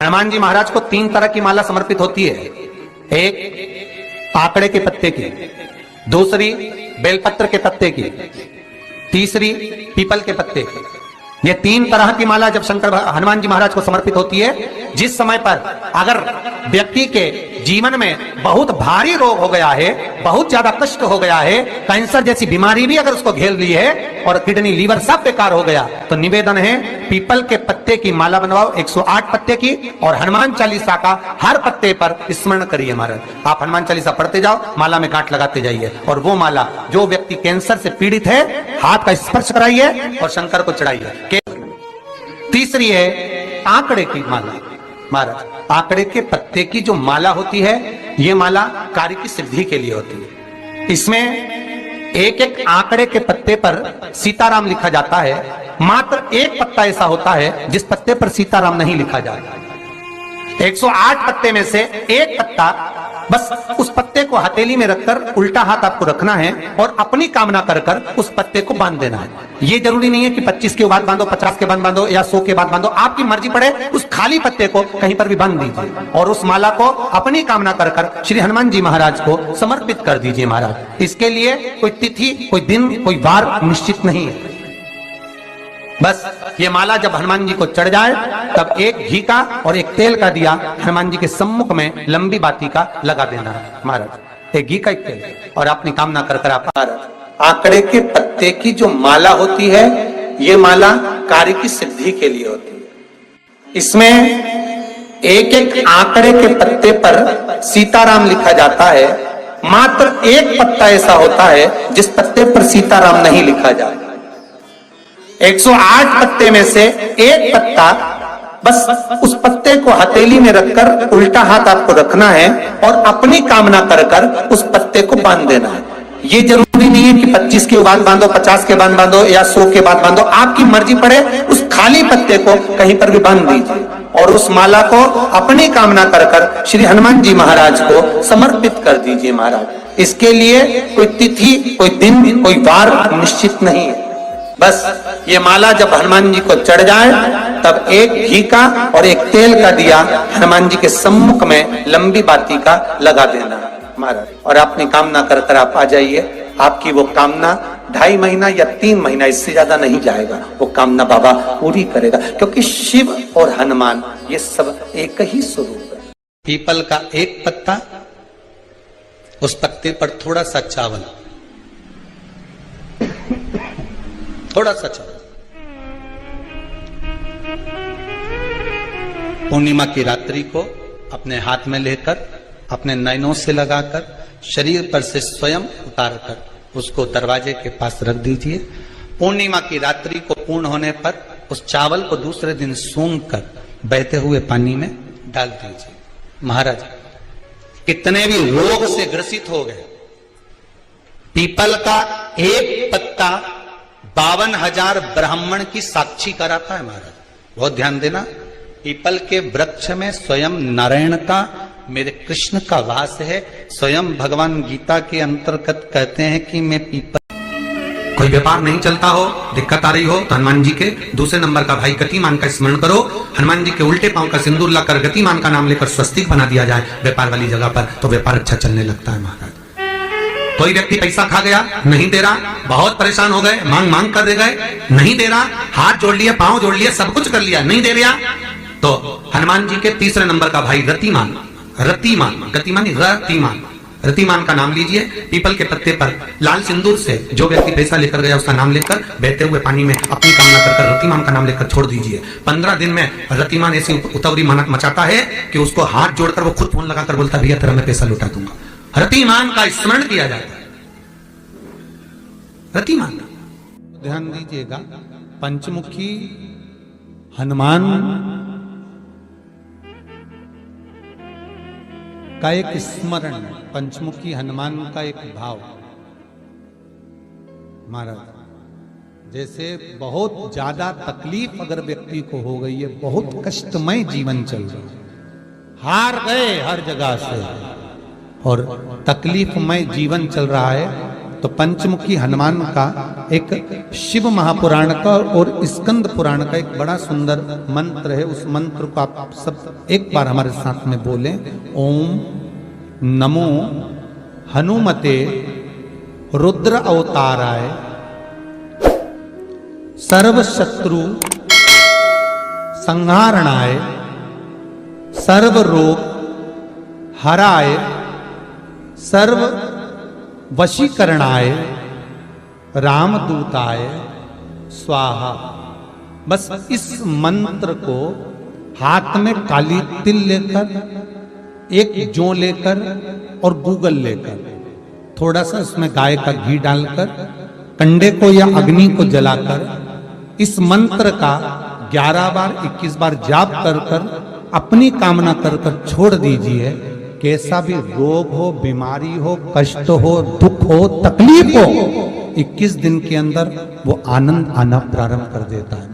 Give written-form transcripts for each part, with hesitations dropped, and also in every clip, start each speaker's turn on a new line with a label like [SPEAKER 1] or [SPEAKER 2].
[SPEAKER 1] हनुमान जी महाराज को 3 तरह की माला समर्पित होती है। एक आकड़े के पत्ते की, दूसरी बेलपत्र के पत्ते की, तीसरी पीपल के पत्ते की। ये 3 तरह की माला जब शंकर हनुमान जी महाराज को समर्पित होती है, जिस समय पर अगर व्यक्ति के जीवन में बहुत भारी रोग हो गया है, बहुत ज्यादा कष्ट हो गया है, कैंसर जैसी बीमारी भी अगर उसको घेर ली है और किडनी लीवर सब बेकार हो गया, तो निवेदन है पीपल के पत्ते की माला बनवाओ 108 पत्ते की, और हनुमान चालीसा का हर पत्ते पर स्मरण करिए महाराज। आप हनुमान चालीसा पढ़ते जाओ, माला में गांठ लगाते जाइए, और वो माला जो व्यक्ति कैंसर से पीड़ित है हाथ का स्पर्श कराइए और शंकर को चढ़ाइए। तीसरी है आंकड़े की माला। महाराज, आंकड़े के पत्ते की जो माला होती है, ये माला कार्य की सिद्धि के लिए होती है। इसमें एक एक आंकड़े के पत्ते पर सीताराम लिखा जाता है। मात्र एक पत्ता ऐसा होता है जिस पत्ते पर सीताराम नहीं लिखा जाता। 108 पत्ते में से एक पत्ता, बस उस पत्ते को हथेली में रखकर उल्टा हाथ आपको रखना है और अपनी कामना कर कर उस पत्ते को बांध देना है। ये जरूरी नहीं है कि 25 के बाद बांधो, 50 के बाद बांधो या 100 के बाद बांधो, आपकी मर्जी पड़े। उस खाली पत्ते को कहीं पर भी बांध दीजिए और उस माला को अपनी कामना कर कर श्री हनुमान जी महाराज को समर्पित कर दीजिए महाराज। इसके लिए कोई तिथि, कोई दिन, कोई वार निश्चित नहीं है। बस ये माला जब हनुमान जी को चढ़ जाए तब एक घी का और एक तेल का दिया हनुमान जी के सम्मुख में लंबी बाती का लगा देना है महाराज। एक घी का, एक तेल, और अपनी कामना कर कर आप आंकड़े के पत्ते की जो माला होती है, ये माला कार्य की सिद्धि के लिए होती है। इसमें एक एक आंकड़े के पत्ते पर सीताराम लिखा जाता है। मात्र एक पत्ता ऐसा होता है जिस पत्ते पर सीताराम नहीं लिखा जाता। 108 पत्ते में से एक पत्ता, बस उस पत्ते को हथेली में रखकर उल्टा हाथ आपको रखना है और अपनी कामना कर कर उस पत्ते को बांध देना है। ये जरूरी नहीं है कि 25 के बाद बांधो, 50 के बाद बांधो या 100 के बाद बांधो, आपकी मर्जी पड़े। उस खाली पत्ते को कहीं पर भी बांध दीजिए और उस माला को अपनी कामना कर कर श्री हनुमान जी महाराज को समर्पित कर दीजिए महाराज। इसके लिए कोई तिथि, कोई दिन, कोई वार निश्चित नहीं है। बस ये माला जब हनुमान जी को चढ़ जाए तब एक घी का और एक तेल का दिया हनुमान जी के सम्मुख में लंबी बाती का लगा देना महाराज, और अपनी कामना कर कर आप आ जाइए। आपकी वो कामना 2.5 महीना या 3 महीना, इससे ज्यादा नहीं जाएगा, वो कामना बाबा पूरी करेगा, क्योंकि शिव और हनुमान ये सब एक ही स्वरूप है। पीपल का एक पत्ता, उस पत्ते पर थोड़ा सा चावल, थोड़ा सा चावल, पूर्णिमा की रात्रि को अपने हाथ में लेकर अपने नयनों से लगाकर शरीर पर से स्वयं उतारकर उसको दरवाजे के पास रख दीजिए। पूर्णिमा की रात्रि को पूर्ण होने पर उस चावल को दूसरे दिन सूंघ कर बहते हुए पानी में डाल दीजिए। महाराज, कितने भी रोग से ग्रसित हो गए, पीपल का एक पत्ता 52,000 ब्राह्मण की साक्षी कराता है महाराज। बहुत ध्यान देना, पीपल के वृक्ष में स्वयं नारायण का, मेरे कृष्ण का वास है। स्वयं भगवान गीता के अंतर्गत कहते हैं कि मैं पीपल, कोई व्यापार नहीं चलता हो, दिक्कत आ रही हो, तो हनुमान जी के दूसरे नंबर का भाई गतिमान का स्मरण करो। हनुमान जी के उल्टे पांव का सिंदूर लाकर गतिमान का नाम लेकर स्वस्तिक बना दिया जाए व्यापार वाली जगह पर, तो व्यापार अच्छा चलने लगता है महाराज। कोई व्यक्ति पैसा खा गया, नहीं दे रहा, बहुत परेशान हो गए, मांग मांग कर दे गए, नहीं दे रहा, हाथ जोड़ लिया, पांव जोड़ लिया, सब कुछ कर लिया, नहीं दे रहा, तो हनुमान जी के तीसरे नंबर का भाई रतिमान, रतिमान, गतिमान, रतिमान, रतिमान का नाम लीजिए। पीपल के पत्ते पर लाल सिंदूर से जो व्यक्ति पैसा लेकर गया उसका नाम लेकर बहते हुए पानी में अपनी कामना कर रतिमान का नाम लेकर छोड़ दीजिए। 15 दिन में रतिमान ऐसी उतावली मचाता है कि उसको हाथ जोड़कर वो खुद फोन लगाकर बोलता, भैया तेरा मैं पैसा लौटा दूंगा। रतिमान का स्मरण किया जाता है। रतिमान, ध्यान दीजिएगा, पंचमुखी हनुमान का एक स्मरण, पंचमुखी हनुमान का एक भाव महाराज। जैसे बहुत ज्यादा तकलीफ अगर व्यक्ति को हो गई है, बहुत कष्टमय जीवन चल रहा है, हार गए हर जगह से और तकलीफमय जीवन चल रहा है, तो पंचमुखी हनुमान का एक शिव महापुराण का और स्कंद पुराण का एक बड़ा सुंदर मंत्र है। उस मंत्र को आप सब एक बार हमारे साथ में बोलें। ओम नमो हनुमते रुद्र अवताराय सर्व शत्रु संहारणाय सर्व रोग हराय सर्व वशीकरणाय रामदूताय स्वाहा। बस इस मंत्र को हाथ में काली तिल लेकर, एक जौ लेकर और गूगल लेकर, थोड़ा सा उसमें गाय का घी डालकर, कंडे को या अग्नि को जलाकर इस मंत्र का 11 बार 21 बार जाप कर कर अपनी कामना कर कर छोड़ दीजिए। कैसा भी रोग हो, बीमारी हो, कष्ट हो, दुख हो, तकलीफ हो, 21 दिन के अंदर वो आनंद आना प्रारंभ कर देता है।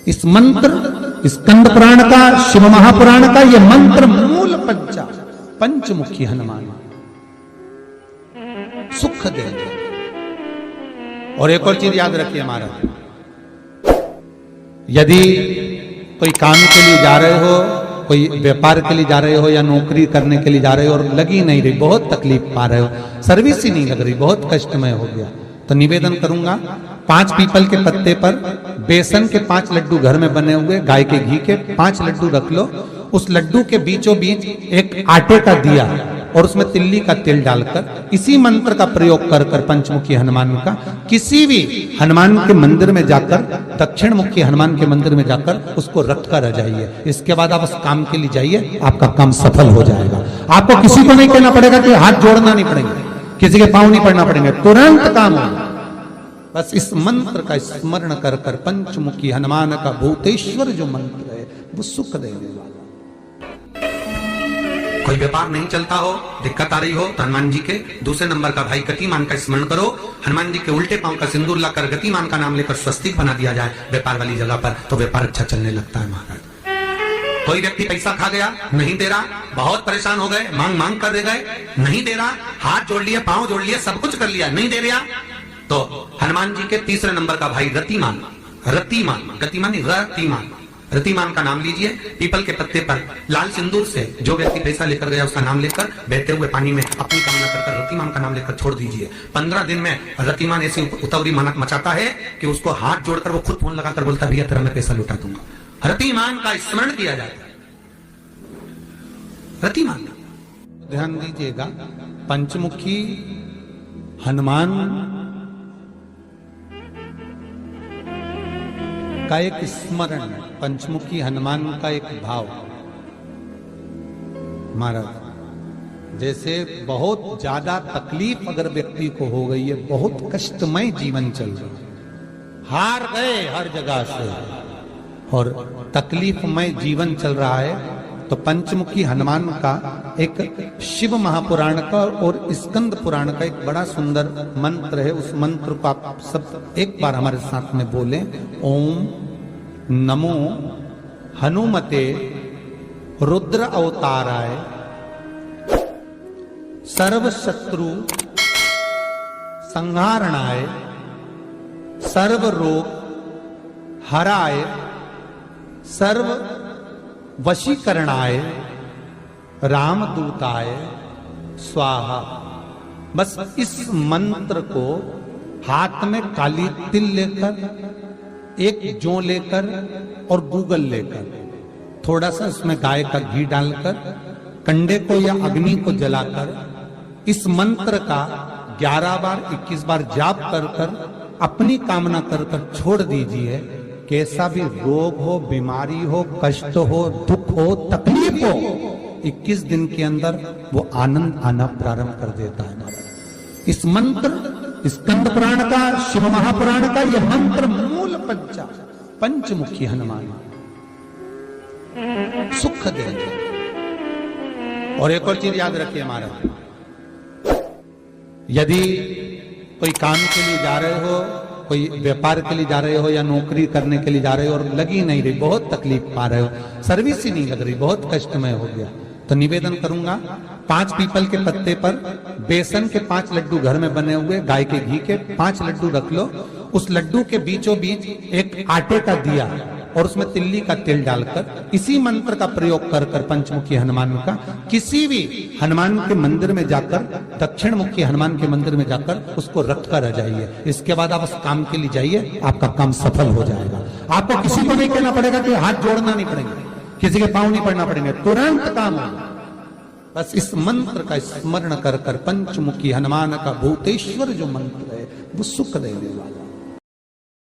[SPEAKER 1] इस मंत्र स्कंद पुराण का, शिव महापुराण का ये मंत्र मूल पंचमुखी हनुमान सुख दे। और एक और चीज याद रखिए हमारा, यदि कोई काम के लिए जा रहे हो, कोई व्यापार के लिए जा रहे हो या नौकरी करने के लिए जा रहे हो और लगी नहीं रही, बहुत तकलीफ पा रहे हो, सर्विस ही नहीं लग रही, बहुत कष्टमय हो गया, तो निवेदन करूंगा 5 पीपल के पत्ते पर बेसन के 5 लड्डू घर में बने हुए, गाय के घी के 5 लड्डू रख लो। उस लड्डू के बीचों बीच एक आटे का दिया और उसमें तिल्ली का तेल डालकर इसी मंत्र का प्रयोग कर कर पंचमुखी हनुमान का किसी भी हनुमान के मंदिर में जाकर, दक्षिण मुखी हनुमान के मंदिर में जाकर उसको रख कर आ जाइए। इसके बाद आप उस काम के लिए जाइए, आपका काम सफल हो जाएगा। आपको किसी को नहीं कहना पड़ेगा कि हाथ जोड़ना नहीं पड़ेंगे, किसी के पांव नहीं पड़ना पड़ेंगे, तुरंत काम होगा। बस इस मंत्र का स्मरण कर कर पंचमुखी हनुमान का भूतेश्वर जो मंत्र है वो सुख देने वाला। कोई व्यापार नहीं चलता हो, दिक्कत आ रही हो, तो हनुमान जी के दूसरे नंबर का भाई गतिमान का स्मरण करो। हनुमान जी के उल्टे पांव का सिंदूर लाकर गतिमान का नाम लेकर स्वस्तिक बना दिया जाए व्यापार वाली जगह पर, तो व्यापार अच्छा चलने लगता है महाराज। कोई व्यक्ति पैसा खा गया, नहीं दे रहा, बहुत परेशान हो गए, मांग मांग कर दे गए, नहीं दे रहा, हाथ जोड़ लिया, पांव जोड़ लिया, सब कुछ कर लिया, नहीं दे रहा, तो हनुमान जी के तीसरे नंबर का भाई रतिमान, रतिमान का नाम लीजिए। पीपल के पत्ते पर लाल सिंदूर से जो व्यक्ति पैसा लेकर गया उसका नाम लेकर बहते हुए पानी में अपनी कामना कर रतिमान का नाम लेकर छोड़ दीजिए। 15 दिन में रतिमान ऐसी उतावली मचाता है कि उसको हाथ जोड़कर वो खुद फोन लगाकर बोलता है भैया तेरा मैं पैसा लुटा दूंगा। रतिमान का स्मरण किया जाता है। रतिमान ध्यान दीजिएगा, पंचमुखी हनुमान का एक स्मरण, पंचमुखी हनुमान का एक भाव। महाराज जैसे बहुत ज्यादा तकलीफ अगर व्यक्ति को हो गई है, बहुत कष्टमय जीवन चल रहा है, हार गए हर जगह से और तकलीफमय जीवन चल रहा है, तो पंचमुखी हनुमान का एक शिव महापुराण का और स्कंद पुराण का एक बड़ा सुंदर मंत्र है। उस मंत्र को आप सब एक बार हमारे साथ में बोलें। ओम नमो हनुमते रुद्र अवताराय सर्व शत्रु संहारणाय सर्व रोग हराय सर्व वशीकरणाय रामदूताय स्वाहा। बस इस मंत्र को हाथ में काली तिल लेकर, एक जौ लेकर और गूगल लेकर, थोड़ा सा उसमें गाय का घी डालकर, कंडे को या अग्नि को जलाकर इस मंत्र का 11 बार 21 बार जाप कर कर अपनी कामना कर कर छोड़ दीजिए। कैसा भी रोग हो, बीमारी हो, कष्ट हो, दुख हो, तकलीफ हो, 21 दिन के अंदर वो आनंद आना प्रारंभ कर देता है। इस मंत्र स्कंद पुराण का, शिव महापुराण का यह मंत्र मूल पंचमुखी हनुमान सुख देंगे। और एक और चीज याद रखिए हमारा, यदि कोई काम के लिए जा रहे हो, कोई व्यापार के लिए जा रहे हो या नौकरी करने के लिए जा रहे हो और लगी नहीं रही, बहुत तकलीफ पा रहे हो, सर्विस ही नहीं लग रही, बहुत कष्टमय हो गया, तो निवेदन करूंगा 5 पीपल के पत्ते पर बेसन के 5 लड्डू घर में बने हुए गाय के घी के 5 लड्डू रख लो। उस लड्डू के बीचों बीच एक आटे का दिया और उसमें तिल्ली का तेल डालकर इसी मंत्र का प्रयोग कर कर पंचमुखी हनुमान का किसी भी हनुमान के मंदिर में जाकर, दक्षिण मुखी हनुमान के मंदिर में जाकर उसको रख कर आ जाइए। इसके बाद आप उस काम के लिए जाइए, आपका काम सफल हो जाएगा। आपको किसी को नहीं कहना पड़ेगा कि हाथ जोड़ना नहीं पड़ेंगे, किसी के पांव नहीं पड़ना पड़ेंगे, तुरंत काम होगा। बस इस मंत्र का स्मरण कर कर पंचमुखी हनुमान का भूतेश्वर जो मंत्र है वो सुख देने वाला।